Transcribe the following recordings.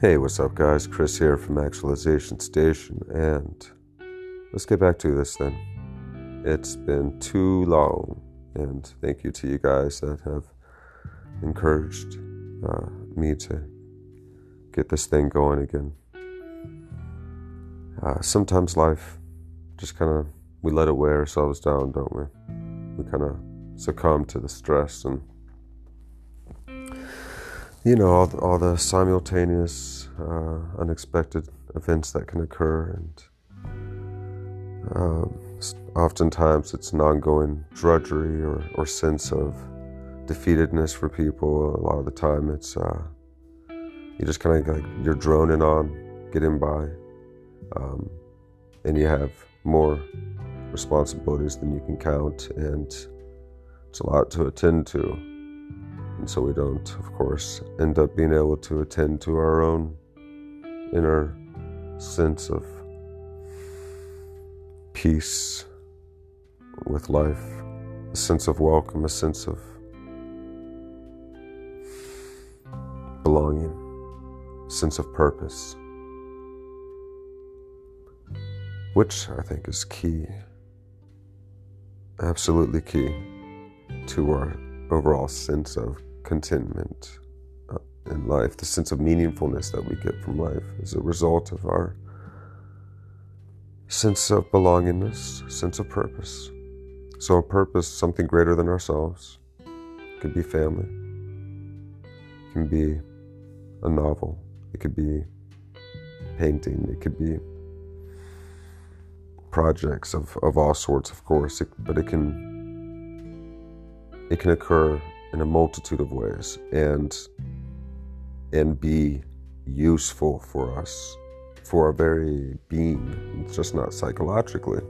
Hey, what's up, guys? Chris here from Actualization Station, and let's get back to this then. It's been too long, and thank you to you guys that have encouraged me to get this thing going again. Sometimes life just we let it weigh ourselves down, don't we? We kind of succumb to the stress and all the simultaneous, unexpected events that can occur, and oftentimes it's an ongoing drudgery or sense of defeatedness for people. A lot of the time it's you just kind of like you're droning on, getting by, and you have more responsibilities than you can count, and it's a lot to attend to. And so we don't, of course, end up being able to attend to our own inner sense of peace with life, a sense of welcome, a sense of belonging, a sense of purpose, which I think is key, absolutely key to our overall sense of contentment in life, the sense of meaningfulness that we get from life as a result of our sense of belongingness, sense of purpose. So a purpose, something greater than ourselves. It could be family, it can be a novel, it could be painting, it could be projects of all sorts, of course, but it can occur in a multitude of ways and be useful for us, for our very being. It's just not psychologically,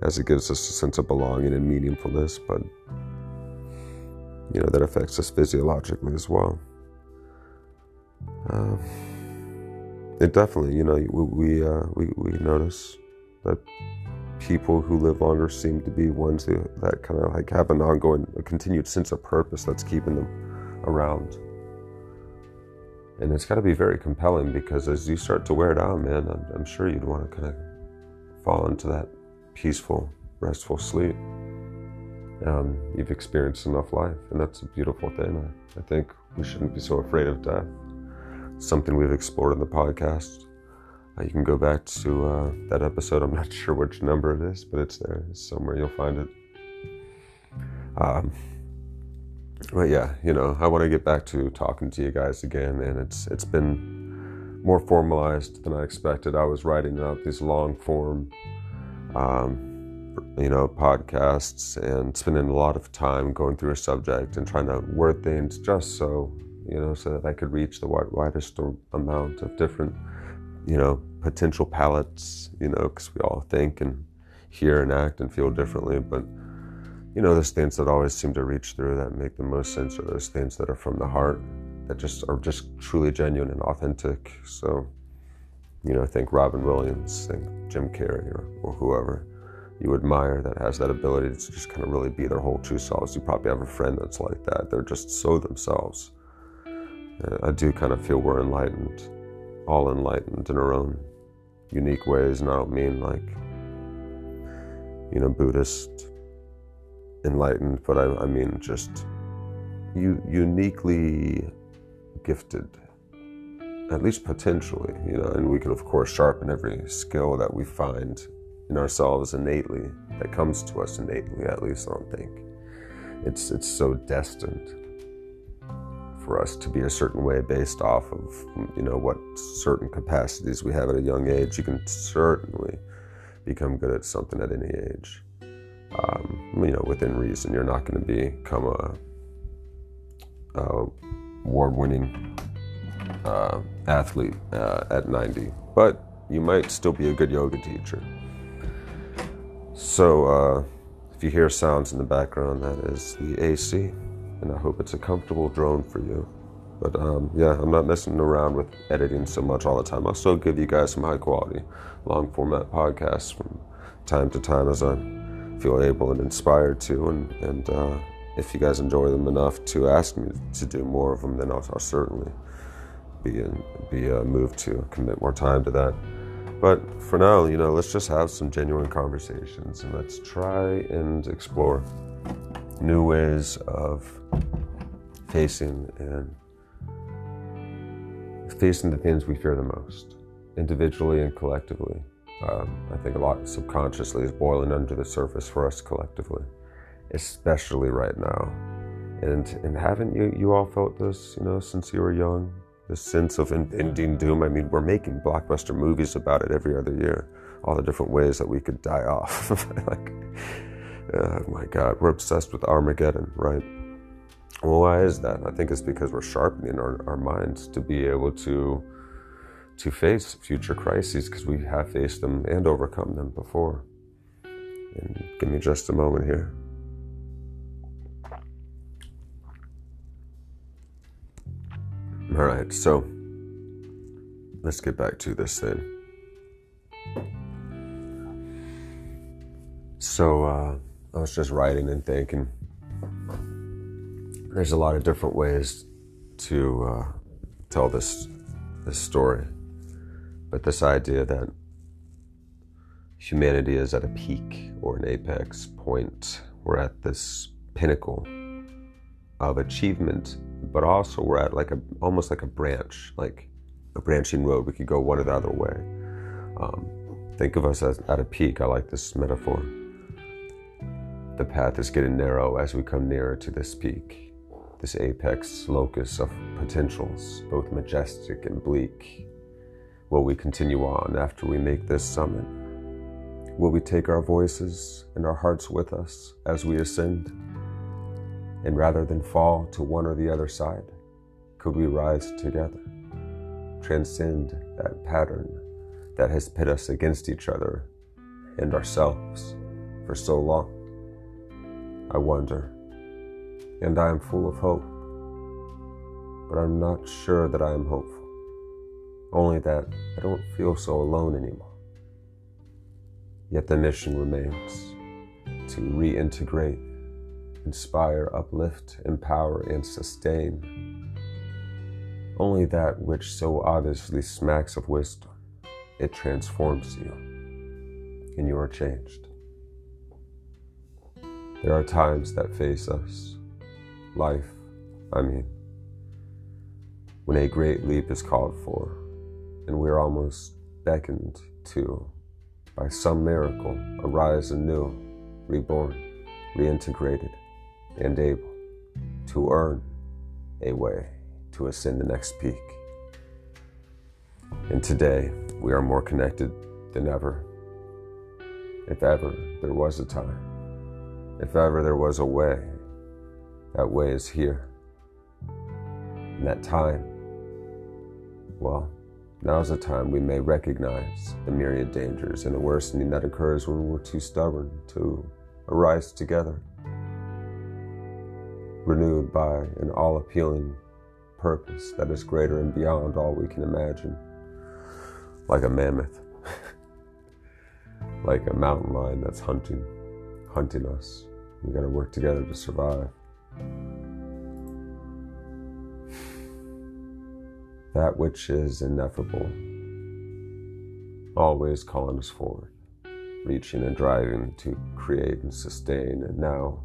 as it gives us a sense of belonging and meaningfulness, but that affects us physiologically as well. It definitely, we notice that people who live longer seem to be ones that kind of like have a continued sense of purpose that's keeping them around. And it's got to be very compelling, because as you start to wear down, man, I'm sure you'd want to kind of fall into that peaceful, restful sleep. You've experienced enough life, and that's a beautiful thing. I think we shouldn't be so afraid of death. It's something we've explored in the podcast. You can go back to that episode. I'm not sure which number it is, but it's there. It's somewhere, you'll find it. But yeah, I want to get back to talking to you guys again, and it's been more formalized than I expected. I was writing out these long form, podcasts, and spending a lot of time going through a subject and trying to word things just so that I could reach the widest amount of different potential palettes, because we all think and hear and act and feel differently. But, those things that always seem to reach through, that make the most sense, are those things that are from the heart, that are just truly genuine and authentic. So, think Robin Williams, think Jim Carrey, or whoever you admire that has that ability to just kind of really be their whole true selves. You probably have a friend that's like that. They're just so themselves. I do kind of feel we're enlightened, all enlightened in our own unique ways, and I don't mean like Buddhist enlightened, but I mean just uniquely gifted, at least potentially, and we can of course sharpen every skill that we find in ourselves innately, that comes to us innately. At least I don't think it's so destined for us to be a certain way based off of what certain capacities we have at a young age. You can certainly become good at something at any age, within reason. You're not going to become a award-winning athlete at 90, but you might still be a good yoga teacher. So if you hear sounds in the background, that is the AC, and I hope it's a comfortable drone for you. But I'm not messing around with editing so much all the time. I'll still give you guys some high quality, long format podcasts from time to time as I feel able and inspired to. And if you guys enjoy them enough to ask me to do more of them, then I'll certainly be moved to commit more time to that. But for now, let's just have some genuine conversations, and let's try and explore new ways of facing the things we fear the most, individually and collectively. I think a lot subconsciously is boiling under the surface for us collectively, especially right now. And haven't you all felt this, since you were young? This sense of impending doom. I mean, we're making blockbuster movies about it every other year. All the different ways that we could die off. Like, oh my God, we're obsessed with Armageddon, right? Well, why is that? I think it's because we're sharpening our minds to be able to face future crises, because we have faced them and overcome them before. And give me just a moment here. All right, so let's get back to this thing. So I was just writing and thinking. There's a lot of different ways to tell this story, but this idea that humanity is at a peak or an apex point, we're at this pinnacle of achievement, but also we're at almost like a branch, like a branching road. We could go one or the other way. Think of us as at a peak. I like this metaphor. The path is getting narrow as we come nearer to this peak, this apex locus of potentials, both majestic and bleak. Will we continue on after we make this summit? Will we take our voices and our hearts with us as we ascend? And rather than fall to one or the other side, could we rise together, transcend that pattern that has pit us against each other and ourselves for so long? I wonder, and I am full of hope, but I'm not sure that I am hopeful, only that I don't feel so alone anymore. Yet the mission remains to reintegrate, inspire, uplift, empower, and sustain only that which so obviously smacks of wisdom. It transforms you, and you are changed. There are times that face us, life, when a great leap is called for, and we're almost beckoned to, by some miracle, arise anew, reborn, reintegrated, and able to earn a way to ascend the next peak. And today, we are more connected than ever. If ever there was a time, if ever there was a way, that way is here. And that time, well, now's the time we may recognize the myriad dangers and the worsening that occurs when we're too stubborn to arise together, renewed by an all-appealing purpose that is greater and beyond all we can imagine, like a mammoth, like a mountain lion that's hunting us. We gotta work together to survive. That which is ineffable, always calling us forward, reaching and driving to create and sustain, and now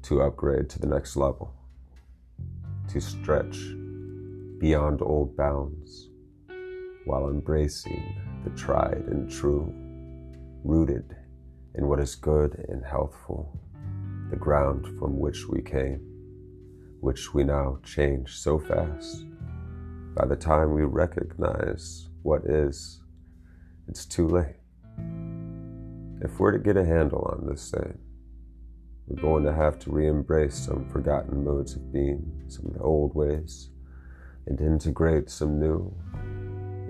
to upgrade to the next level, to stretch beyond old bounds while embracing the tried and true, rooted in what is good and healthful, the ground from which we came, which we now change so fast. By the time we recognize what is, it's too late. If we're to get a handle on this thing, we're going to have to re-embrace some forgotten modes of being, some of the old ways, and integrate some new,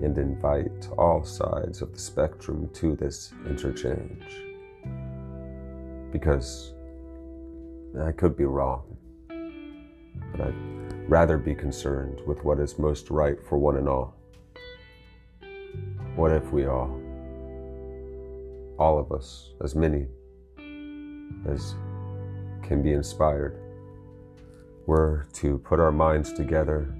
and invite all sides of the spectrum to this interchange. Because I could be wrong, but I'd rather be concerned with what is most right for one and all. What if we all of us, as many as can be inspired, were to put our minds together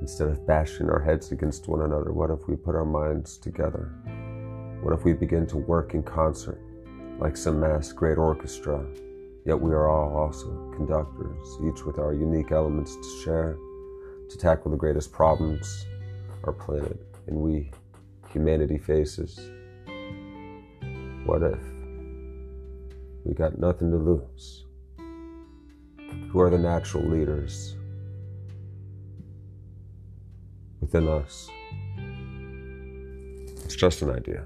Instead of bashing our heads against one another, what if we put our minds together? What if we begin to work in concert, like some mass great orchestra, yet we are all also conductors, each with our unique elements to share, to tackle the greatest problems our planet and we, humanity, faces? What if we got nothing to lose? Who are the natural leaders within us? It's just an idea.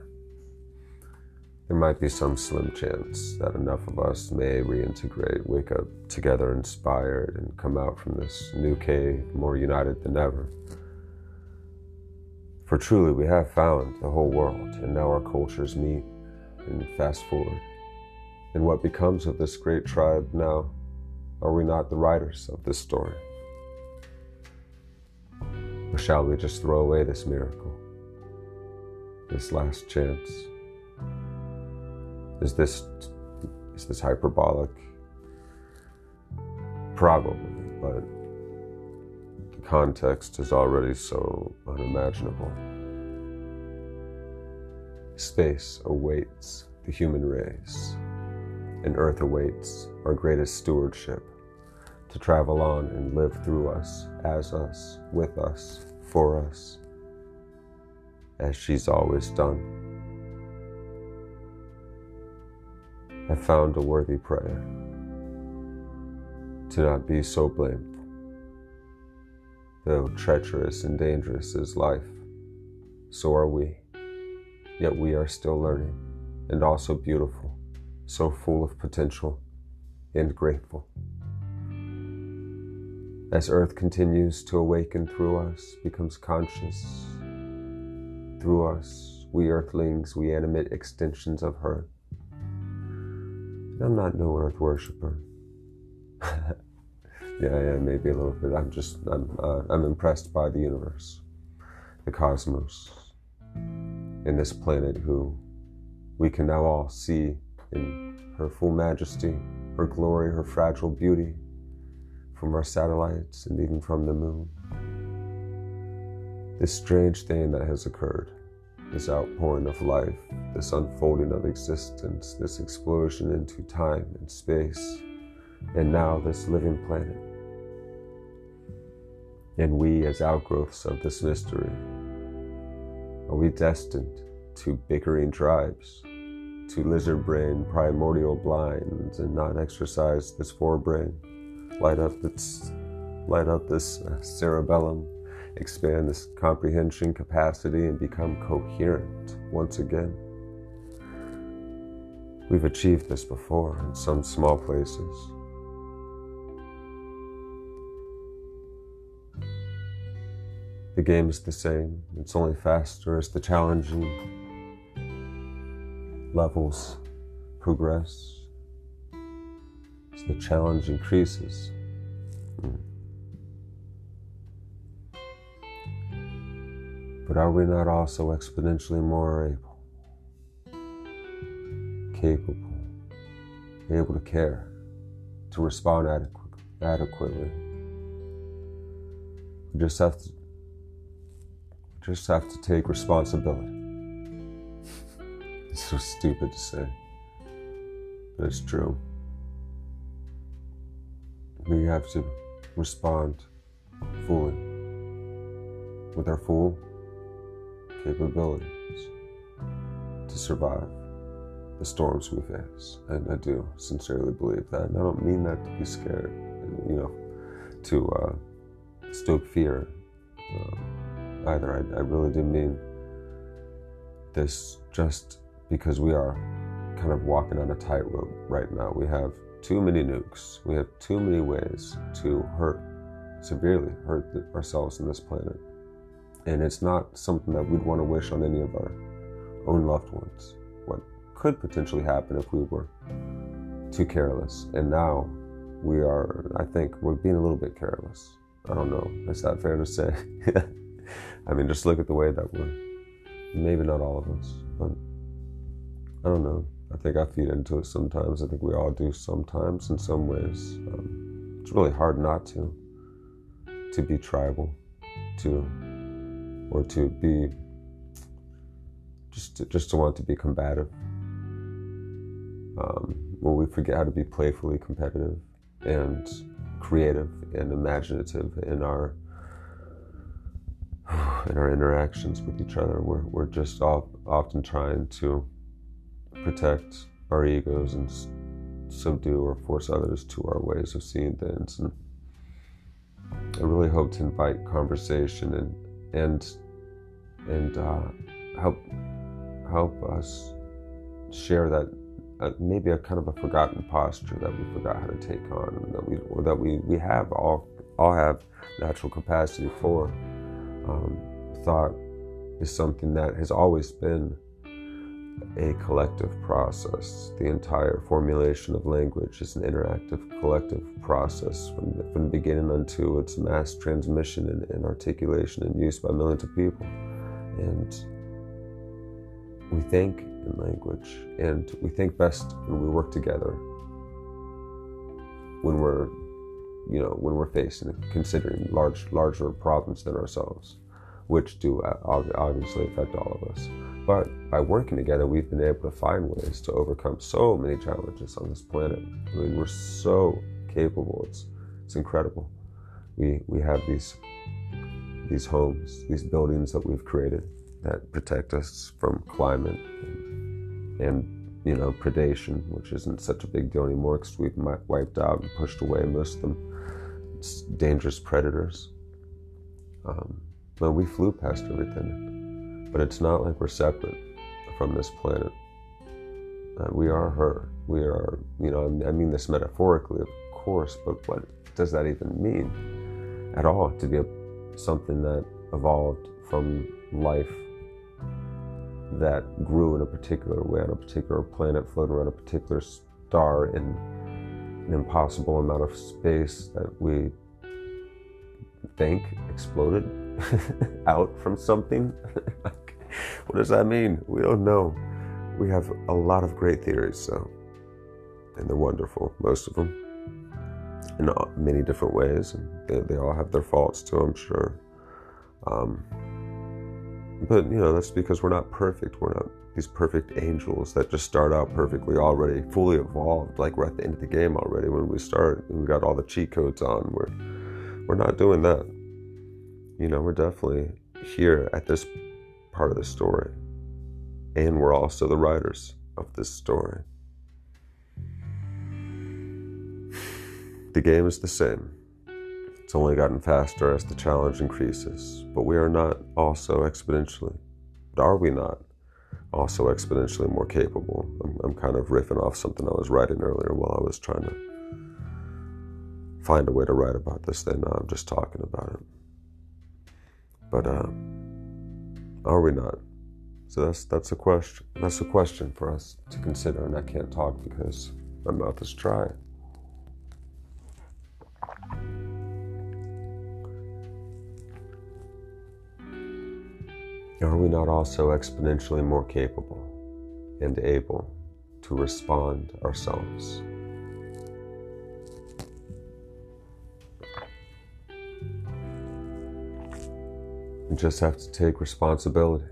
There might be some slim chance that enough of us may reintegrate, wake up together inspired, and come out from this new cave more united than ever. For truly we have found the whole world, and now our cultures meet and fast forward. And what becomes of this great tribe now? Are we not the writers of this story? Or shall we just throw away this miracle, this last chance? Is this hyperbolic? Probably, but the context is already so unimaginable. Space awaits the human race, and Earth awaits our greatest stewardship to travel on and live through us, as us, with us, for us, as she's always done. I found a worthy prayer to not be so blameful. Though treacherous and dangerous is life, so are we. Yet we are still learning, and also beautiful, so full of potential and grateful. As Earth continues to awaken through us, becomes conscious through us, we Earthlings, we animate extensions of her. I'm not no Earth worshiper. Yeah, maybe a little bit. I'm impressed by the universe, the cosmos, and this planet who we can now all see in her full majesty, her glory, her fragile beauty, from our satellites and even from the moon. This strange thing that has occurred, this outpouring of life, this unfolding of existence, this explosion into time and space, and now this living planet. And we, as outgrowths of this mystery, are we destined to bickering tribes, to lizard brain primordial blinds, and not exercise this forebrain, light up this cerebellum, expand this comprehension capacity, and become coherent once again? We've achieved this before in some small places. The game is the same. It's only faster as the challenging levels progress, as the challenge increases. But are we not also exponentially more capable, able to care, to respond adequately? We just have to take responsibility. It's so stupid to say, but it's true. We have to respond fully, with our full capabilities, to survive the storms we face. And I do sincerely believe that. And I don't mean that to be scared, to stoke fear either. I really do mean this just because we are kind of walking on a tightrope right now. We have too many nukes. We have too many ways to severely hurt ourselves in this planet. And it's not something that we'd want to wish on any of our own loved ones. What could potentially happen if we were too careless. And now I think we're being a little bit careless. I don't know, is that fair to say? I mean, just look at the way that maybe not all of us, but I don't know. I think I feed into it sometimes. I think we all do sometimes in some ways. It's really hard not to be tribal, to be just to want to be combative. When we forget how to be playfully competitive and creative and imaginative in our interactions with each other, we're just often trying to protect our egos and subdue or force others to our ways of seeing things. And I really hope to invite conversation and help us share that maybe a kind of a forgotten posture that we forgot how to take on, and that we have all have natural capacity for. Thought is something that has always been a collective process. The entire formulation of language is an interactive collective process from the beginning until its mass transmission and articulation and use by millions of people. And we think in language, and we think best when we work together, when we're facing and considering larger problems than ourselves, which do obviously affect all of us. But by working together, we've been able to find ways to overcome so many challenges on this planet. I mean, we're so capable. It's incredible. We have these homes, these buildings that we've created that protect us from climate and predation, which isn't such a big deal anymore because we've wiped out and pushed away most of them. It's dangerous predators. But we flew past everything. But it's not like we're separate from this planet. We are her. We are, I mean this metaphorically, of course, but what does that even mean at all? To be something that evolved from life that grew in a particular way on a particular planet, floating around a particular star in an impossible amount of space that we think exploded out from something. What does that mean? We don't know. We have a lot of great theories, and they're wonderful, most of them, in many different ways, and they all have their faults too, I'm sure. But that's because we're not perfect. We're not these perfect angels that just start out perfectly already, fully evolved, like we're at the end of the game already when we start, and we got all the cheat codes on. We're not doing that. We're definitely here at this part of the story, and we're also the writers of this story. The game is the same. It's only gotten faster as the challenge increases, but we are not also exponentially, but are we not also exponentially more capable? I'm kind of riffing off something I was writing earlier while I was trying to find a way to write about this thing. Now I'm just talking about it. But are we not? So that's a question. That's a question for us to consider, and I can't talk because my mouth is dry. Are we not also exponentially more capable and able to respond ourselves? We just have to take responsibility,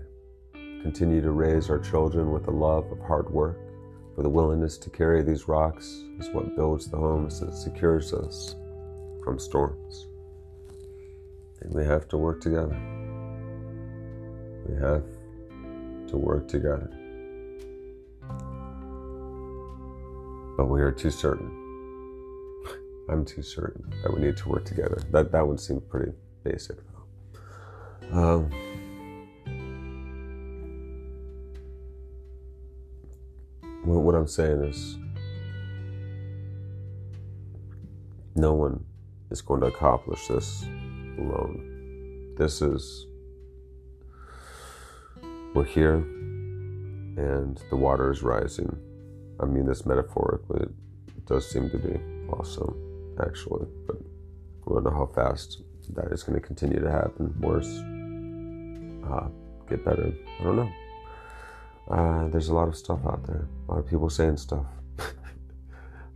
continue to raise our children with the love of hard work, for the willingness to carry these rocks is what builds the homes that secures us from storms. And we have to work together. We have to work together. But we are too certain. I'm too certain that we need to work together. That would seem pretty basic, though. What I'm saying is, no one is going to accomplish this alone. We're here, and the water is rising. I mean this metaphorically. It does seem to be also, actually, but we don't know how fast that is going to continue to happen. Worse, get better. I don't know. There's a lot of stuff out there. A lot of people saying stuff.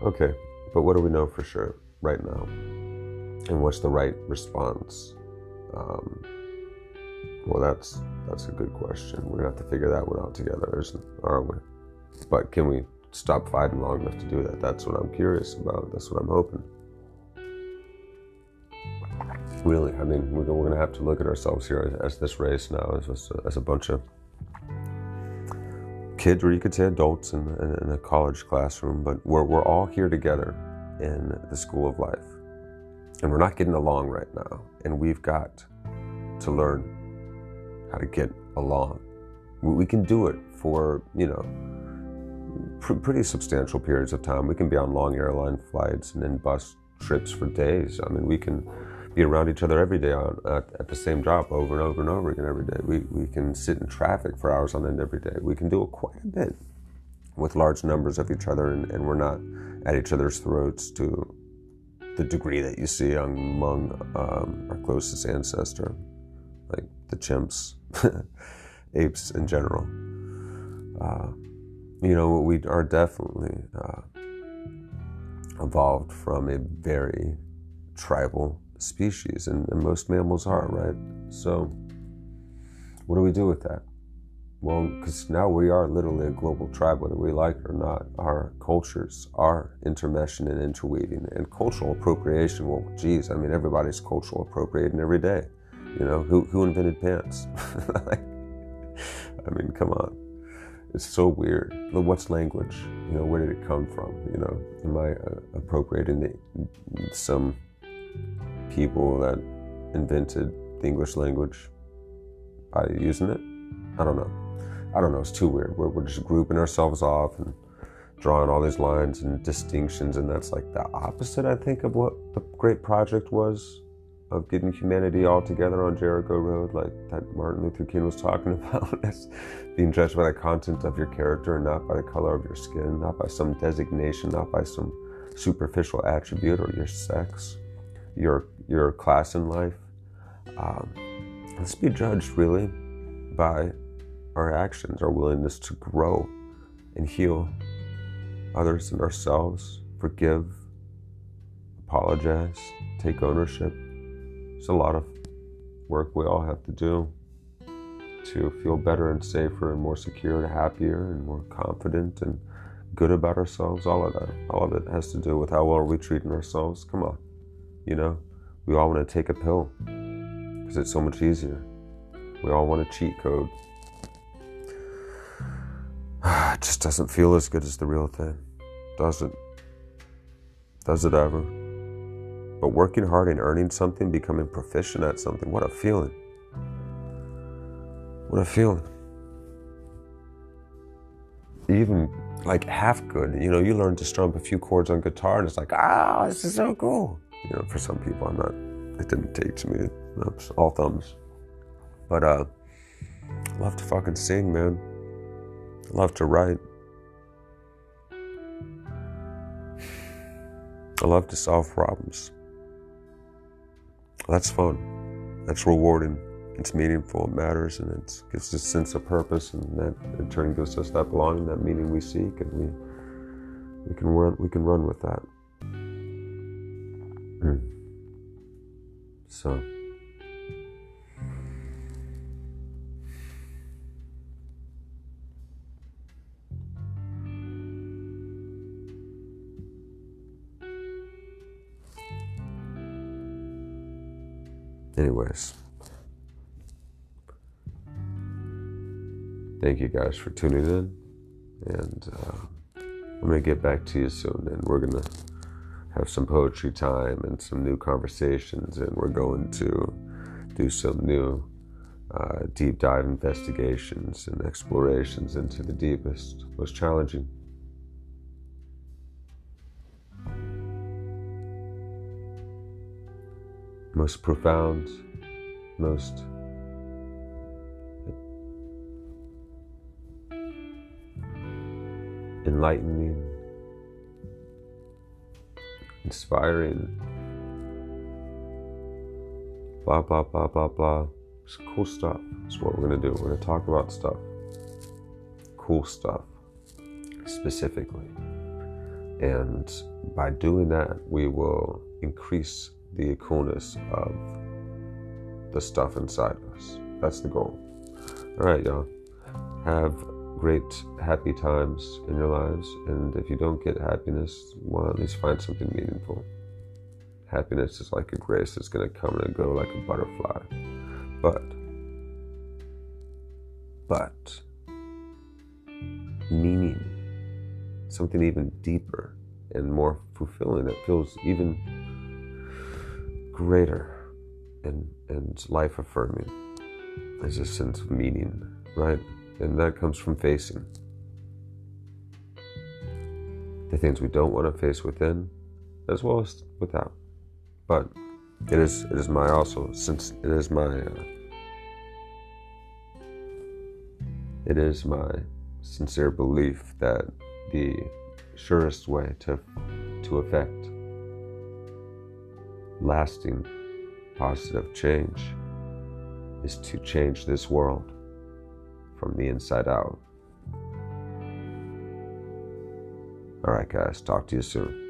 Okay, but what do we know for sure right now? And what's the right response? Well, that's a good question. We're gonna have to figure that one out together, aren't we? But can we stop fighting long enough to do that? That's what I'm curious about. That's what I'm hoping. Really, I mean, we're gonna have to look at ourselves here as this race now, as a bunch of kids, or you could say adults in a college classroom, but we're all here together in the school of life. And we're not getting along right now. And we've got to learn how to get along. We can do it for, pretty substantial periods of time. We can be on long airline flights and then bus trips for days. I mean, we can be around each other every day at the same job over and over and over again every day. We can sit in traffic for hours on end every day. We can do it quite a bit with large numbers of each other, and we're not at each other's throats to the degree that you see among our closest ancestor, like the chimps, apes in general. We are definitely evolved from a very tribal species, and most mammals are, right? So what do we do with that? Well, because now we are literally a global tribe, whether we like it or not. Our cultures are intermeshing and interweaving, and cultural appropriation, well, geez, I mean, everybody's cultural appropriating every day. Who invented pants? I mean, come on. It's so weird. What's language? Where did it come from? Am I appropriating some people that invented the English language by using it? I don't know. It's too weird. We're just grouping ourselves off and drawing all these lines and distinctions, and that's like the opposite, I think, of what the great project was, of getting humanity all together on Jericho Road, like that Martin Luther King was talking about, as being judged by the content of your character and not by the color of your skin, not by some designation, not by some superficial attribute or your sex, your class in life. Let's be judged really by our actions, our willingness to grow and heal others and ourselves, forgive, apologize, take ownership. There's a lot of work we all have to do to feel better and safer and more secure and happier and more confident and good about ourselves. All of it has to do with how well are we treating ourselves. Come on, we all want to take a pill because it's so much easier. We all want a cheat code. It just doesn't feel as good as the real thing, does it? Does it ever? But working hard and earning something, becoming proficient at something, what a feeling. What a feeling. Even like half good, you learn to strum a few chords on guitar and it's like, this is so cool. For some people, it didn't take to me. It's all thumbs. But I love to fucking sing, man. I love to write. I love to solve problems. That's fun. That's rewarding. It's meaningful. It matters, and it gives us a sense of purpose, and that in turn gives us that belonging, that meaning we seek, and we can run with that. So. Anyways, thank you guys for tuning in, and I'm going to get back to you soon, and we're going to have some poetry time and some new conversations, and we're going to do some new deep dive investigations and explorations into the deepest, most challenging, most profound, most enlightening, inspiring, blah, blah, blah, blah, blah. It's cool stuff. That's what we're going to do. We're going to talk about stuff. Cool stuff, specifically. And by doing that, we will increase the coolness of the stuff inside us. That's the goal. All right, y'all. Have great, happy times in your lives. And if you don't get happiness, well, at least find something meaningful. Happiness is like a grace that's going to come and go like a butterfly. But meaning, something even deeper and more fulfilling, that feels even greater and life-affirming, is a sense of meaning, right? And that comes from facing the things we don't want to face within, as well as without. But it is my also, since it is my sincere belief that the surest way to effect lasting positive change is to change this world from the inside out. All right, guys, talk to you soon.